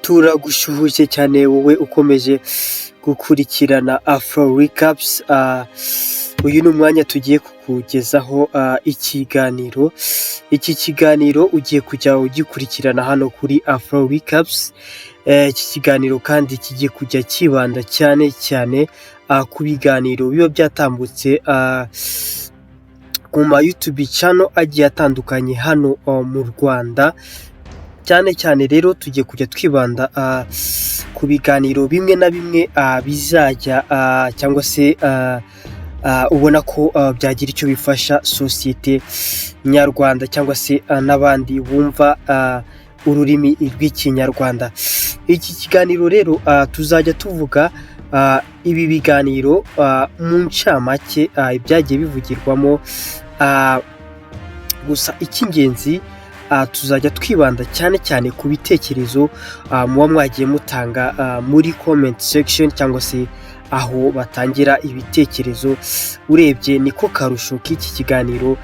Turagushuhuje cyane wowe ukomeje gukurikirana afrorecaps. Uyu ni umwanya tugiye kukugezaho ikiganiro. Iki kiganiro ugiye kujya ugikurikirana hano kuri afrorecaps. Iki kiganiro kandi kigiye kujya kibanda cyane cyane ku biganiro biba byatambutse ku ma YouTube channel agiye atandukanye hano mu Rwanda. Cyane cyane rero tugiye kujya twibanda ku biganiro bimwe na bimwe bizajya cyangwa se ubona ko byagira icyo bifasha sosiyete nyarwanda cyangwa se n'abandi bumva ururimi rw'ikinyarwanda. Iki kiganiro rero tuzajya tuvuga ibi biganiro mu ncamake ibyagiye bivugirwamo, gusa icy'ingenzi tuzajya twibanda cyane cyane ku bitekerezo muba mwagiye mutanga muri comment section cyangwa se aho batangira ibitekerezo. Urebye niko karusho k'iki kiganiro,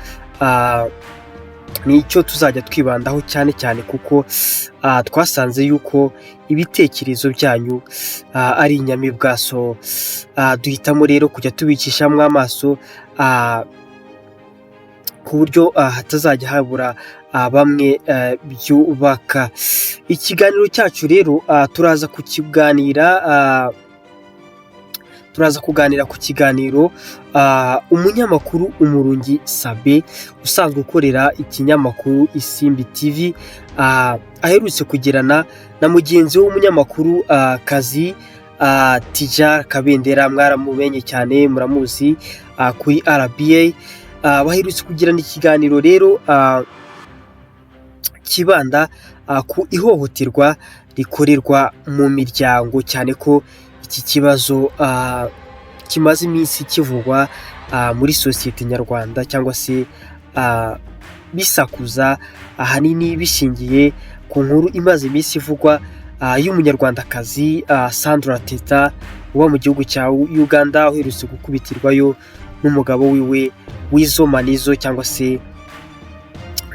nicyo tuzajya twibandaho cyane cyane kuko twasanze yuko ibitekerezo byanyu ari inyamibwa. So duhitamo rero kujya tubicishamo amaso ku buryo hatazajya habura bamwe byubaka. Ikiganiro cyacu rero turaza kuganira ku kiganiro umunyamakuru Umurungi Sabin usanzwe ukorera ikinyamakuru Isimbi TV aherutse kugirana na mugenzi w'umunyamakuru kazi Tija Kabendera. Mwaramumenye cyane, muramuzi kuri RBA. Baherutse kugirana ikiganiro rero kibanda ku ihohoterwa rikorerwa mu miryango, cyane ko iki kibazo kimaze iminsi kivugwa muri sosiyete nyarwanda cyangwa se bisakuza ahanini bishingiye ku nkuru imaze iminsi ivugwa y'umunyarwandakazi Sandra Teta uba mu gihugu cya Uganda, uherutse gukubitirwayo n'umugabo wiwe w'izo manizo cyangwa se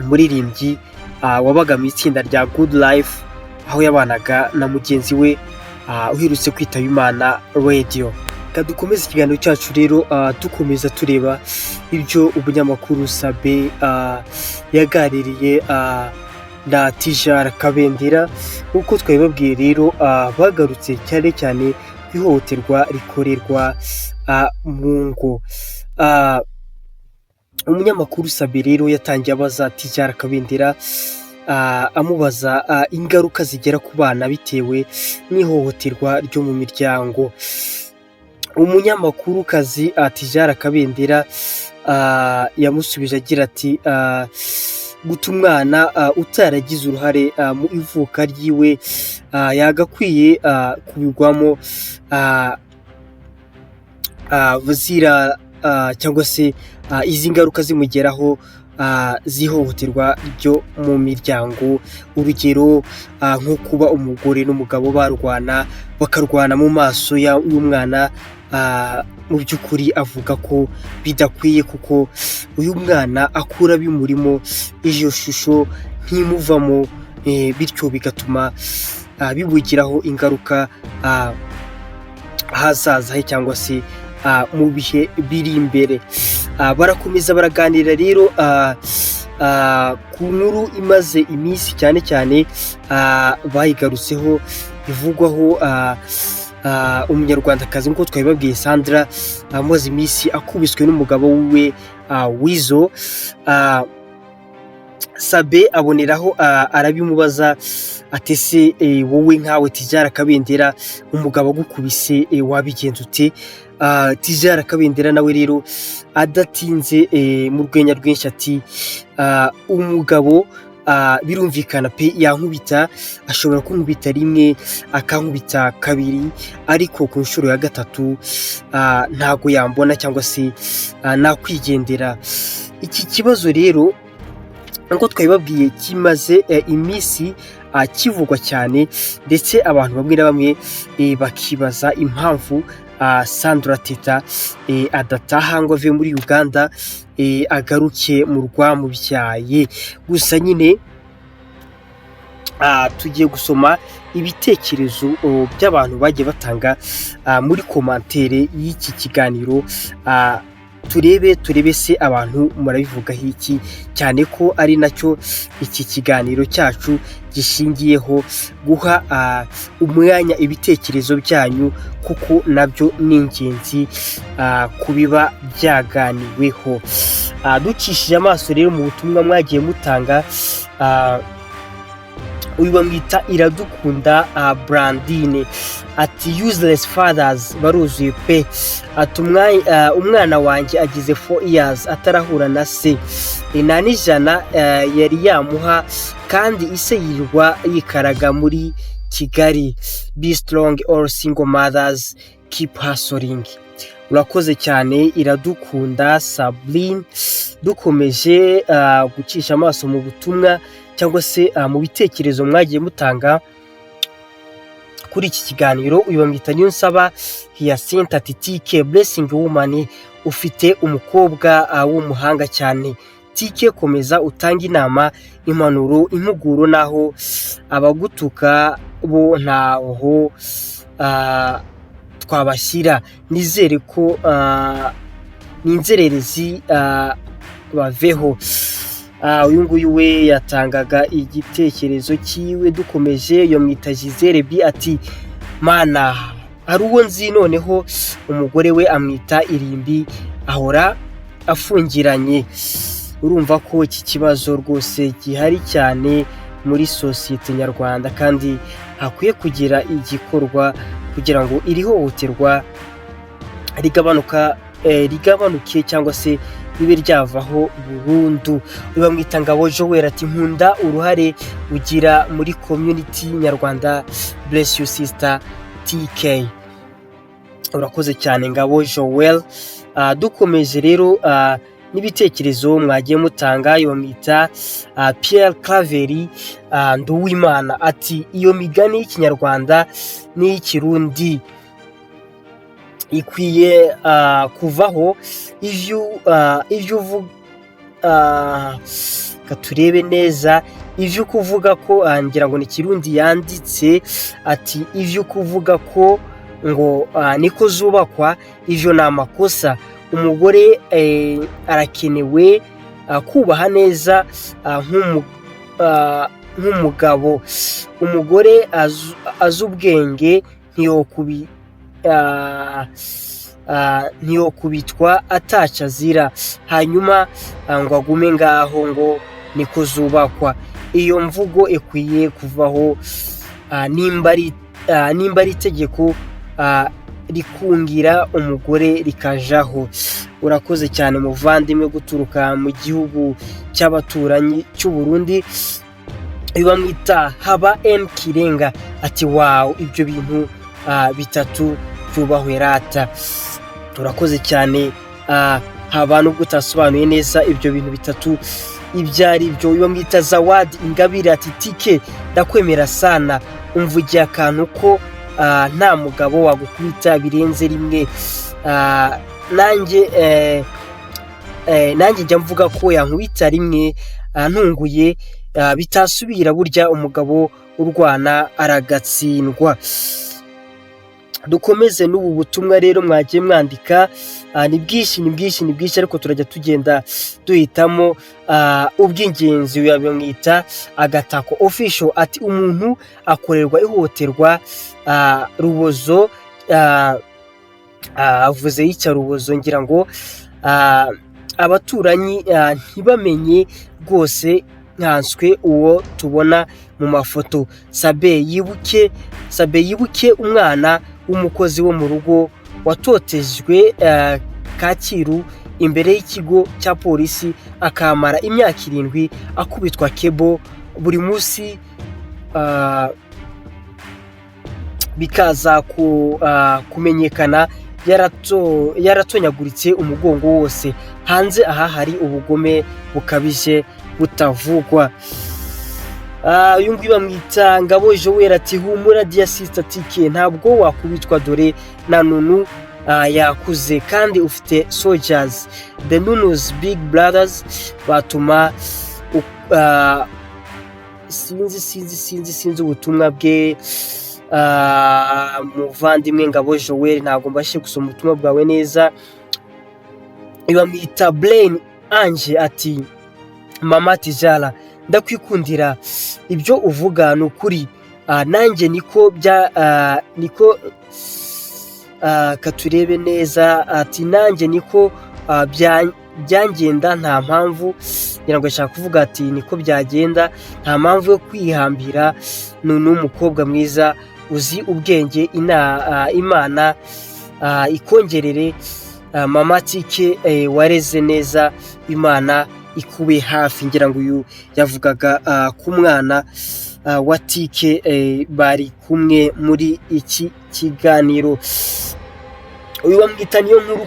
umuririmbyi wabaga mu itsinda rya Good Life, aho yabanaga na mugenzi we uherutse kwitaba Imana Radio. Dukomeza ikiganiro cyacu rero dukomeza tureba ibyo umunyamakuru Sabin yaganiriye na Tija Kabendera. Uko twabibabwiye rero bagarutse cyane cyane ku ihohoterwa rikorerwa mu ngo. Umunyamakuru Sabin rero yatangiye abaza Tija Kabendera amubaza ingaruka zigera ku bana bitewe n'ihohoterwa ryo mu miryango. Umunyamakuru kazi Tija Kabendera yamusubije agira ati guta umwana utaragize uruhare mu ivuka ryiwe yagakwiye kubigwamo bazira cyangwa se izi ngaruka zimugeraho zihohoterwa ryo mu miryango. Urugero nko kuba umugore n'umugabo bakarwana mu maso y'umwana. Mu by'ukuri avuga ko bidakwiye kuko uyu mwana akura bimurimo, iyo shusho ntimuvamo, bityo bigatuma bimugiraho ingaruka ahazaza he cyangwa se mu bihe biri imbere. Barakomeza baraganira rero ku nkuru imaze iminsi cyane cyane bayigarutseho ivugwaho umunyarwandakazi nk'uko twabibabwiye Sandra amaze iminsi akubiswe n'umugabo we Wizo. Sabin aboneraho arabimubaza atese wowe nkawe Tija Kabendera umugabo agukubise wabigenza ute? Tija Kabendera nawe rero adatinze mu rwenya rwinshi ati umugabo birumvikana pe yankubita, ashobora kunkubita rimwe akankubita kabiri, ariko ku nshuro ya gatatu ntago yambona cyangwa se nakwigendera. Iki kibazo rero nkuko twabibabwiye kimaze iminsi kivugwa cyane, ndetse abantu bamwe na bamwe bakibaza impamvu Sandra Teta adataha ngo ave muri Uganda agaruke mu rwamubyaye. Gusa nyine tugiye gusoma ibitekerezo by'abantu bagiye batanga muri komantere y'iki kiganiro. Turebe se abantu murabivugaho iki, cyane ko ari nacyo iki kiganiro cyacu gishingiyeho, guha umwanya ibitekerezo byanyu, kuko nabyo ni ingenzi kubiba byaganiweho. Ducishije amaso rero mu butumwa mwagiye mutanga, uyu bamwita Iradukunda Brandine ati useless fathers baruzuye pe, ati umwana wanjye agize 4 years atarahura na se, nta n'ijana yari yamuha, kandi ise yirwa yikaraga muri Kigali. Be strong all single mothers, keep hustling. Urakoze cyane Iradukunda Sabin. Dukomeje gucisha amaso mu butumwa cyangwa se mu bitekerezo mwagiye mutanga kuri iki kiganiro. Uyu bamwita Nyonsaba Hyacinthe ati TK blessing woman, ufite umukobwa w'umuhanga cyane. TK komeza utanga inama, impanuro, impuguro, naho abagutuka bo ntaho twabashyira. Nizere ko n'inzererezi baveho. Uyu nguyu we yatangaga igitekerezo cyiwe. Dukomeje yo mwita Gisele B ati mana ari uwo nzi, noneho umugore we amwita Irimbi, ahora afungiranye. Urumva ko iki kibazo rwose gihari cyane muri sosiyete nyarwanda, kandi hakwiye kugira igikorwa kugira ngo iri hohoterwa rigabanuke cyangwa se ribe ryavaho burundu. Bamwita Ngabo Joel ati nkunda uruhare ugira muri community nyarwanda, bless you sister TK. Urakoze cyane Ngabo Joel. Dukomeje rero n'ibitekerezo mwagiye mutanga. Bamwita Pierre Claveri Nduwimana ati iyo migani y'ikinyarwanda n'iy'ikirundi ikwiye kuvaho. Ivyo uvuga katurebe neza, ivyo kuvuga ko ngira ngo ni Kirundi yanditse ati ivyo kuvuga ko ngo niko zubakwa, ivyo ni amakosa. Umugore arakenewe kubaha neza nk'umugabo. Umugore azubwenge ntiyokubitwa ataca azira, hanyuma ngo agume ngaho ngo niko zubakwa. Iyo mvugo ikwiye kuvaho, nimba ari itegeko rikungira umugore rikajaho. Urakoze cyane muvandimwe guturuka mu gihugu cy'abaturanyi cy'u Burundi. Bamwita Haba M Kirenga ati wow, ibyo bintu bitatu byubahwe rata. Urakoze cyane Haba, nubwo utasobanuye neza ibyo bintu bitatu ibyari byo. Bamwita Zawadi Ingabire ati TK ndakwemera sana, umvugiye akantu ko nta mugabo wagukubita birenze rimwe. Nanjye njya mvuga ko yankubita rimwe ntunguye bitasubira, burya umugabo urwana aragatsindwa. Dukomeze n'ubu butumwa rero mwagiye mwandika, ni bwinshi ariko turajya tugenda duhitamo ubw'ingenzi. Bamwita Agatako Official ati umuntu akorerwa ihohoterwa Rubozo, avuze y'icya Rubozo, ngira ngo abaturanyi ntibamenye rwose, nkanswe uwo tubona mu mafoto. Sabe yibuke umwana w'umukozi wo mu rugo watotejwe Kacyiru imbere y'ikigo cya polisi, akamara imyaka 7 akubitwa kebo buri munsi, bikaza kumenyekana yaratonyaguritse umugongo wose. Hanze aha hari ubugome bukabije butavugwa. Uyu nguyu bamwita Ngabo Joel ati humura dear sister TK, ntabwo wakubitwa dore na Nunu yakuze kandi ufite soldiers. The Nunu's big brothers batuma sinzi ubutumwa bwe. Muvandimwe Ngabo Joel, ntabwo mbashe gusoma ubutumwa bwawe neza. Bamwita Blaine Ange ati mama Tijara, ndakwikundira ibyo uvuga n'ukuri, nanjye niko katurebe neza ati nanjye niko byangenda, nta mpamvu, ngira ngo ashaka kuvuga ati niko byagenda, nta mpamvu yo kwihambira, n'umukobwa mwiza uzi ubwenge, Imana ikongerere mama Tike, wareze neza, Imana ikube hafi. Ngira ngo uyu yavugaga ku mwana wa Tike bari kumwe muri iki kiganiro. Uyu bamwita niyo nkuru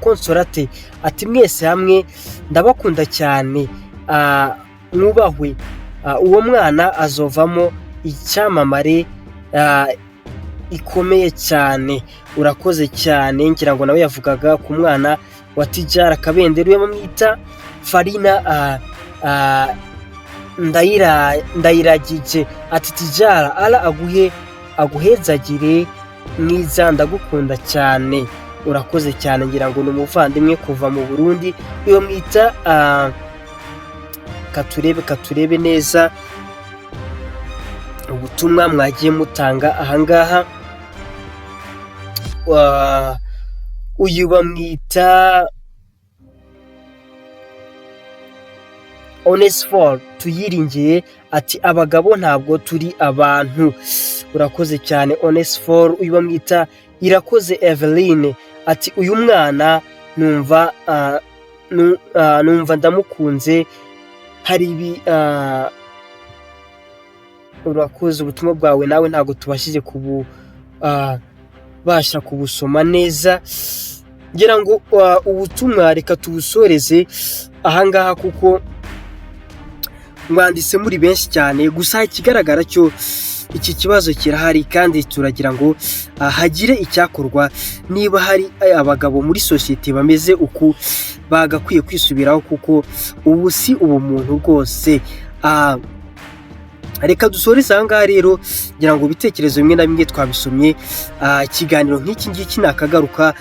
Consolate ati mwese hamwe ndabakunda cyane, mwubahwe, uwo mwana azovamo icyamamare ikomeye cyane. Urakoze cyane. Ngira ngo nawe yavugaga ku mwana wa Tijara Kabendera. Uyu bamwita Farina ndayiragije ati Tijara ala aguhezagire mwiza, ndagukunda cyane. Urakoze cyane. Ngira ngo n'umuvandimwe kuva mu Burundi. Uyu bamwita katurebe neza ubutumwa mwagiye mutanga ahangaha. Uyu bamwita Onesphore Tuyiringiye ati abagabo ntabwo turi abantu. Urakoze cyane Onesphore. Uyu bamwita Irakoze Eveline ati uyu mwana numva ndamukunze, hari ibi. Urakoze, ubutumwa bwawe nawe ntabwo tubashije basha kubusoma neza. Ngira ngo ubutumwa reka tubusoreze ahangaha kuko mwanditse muri benshi cyane. Gusa ikigaragara cyo iki kibazo kirahari kandi turagira ngo hagire icyakorwa. Niba hari abagabo muri society bameze uku, bagakwiye kwisubiraho kuko ubu si ubumuntu rwose. Reka dusoreze ahangaha rero, ngira ngo ibitekerezo bimwe na bimwe twabisomye. Ikiganiro nk'iki ngiki nakagaruka,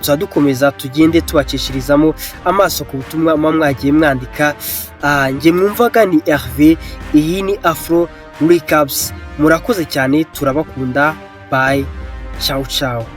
tuzadukomeza tugende tubakeshirizamo amaso ku butumwa mwagiye mwandika. Nge mwumvaga ni Hervé, iyi ni afrorecaps. Murakoze cyane, turabakunda. Bye, ciao ciao.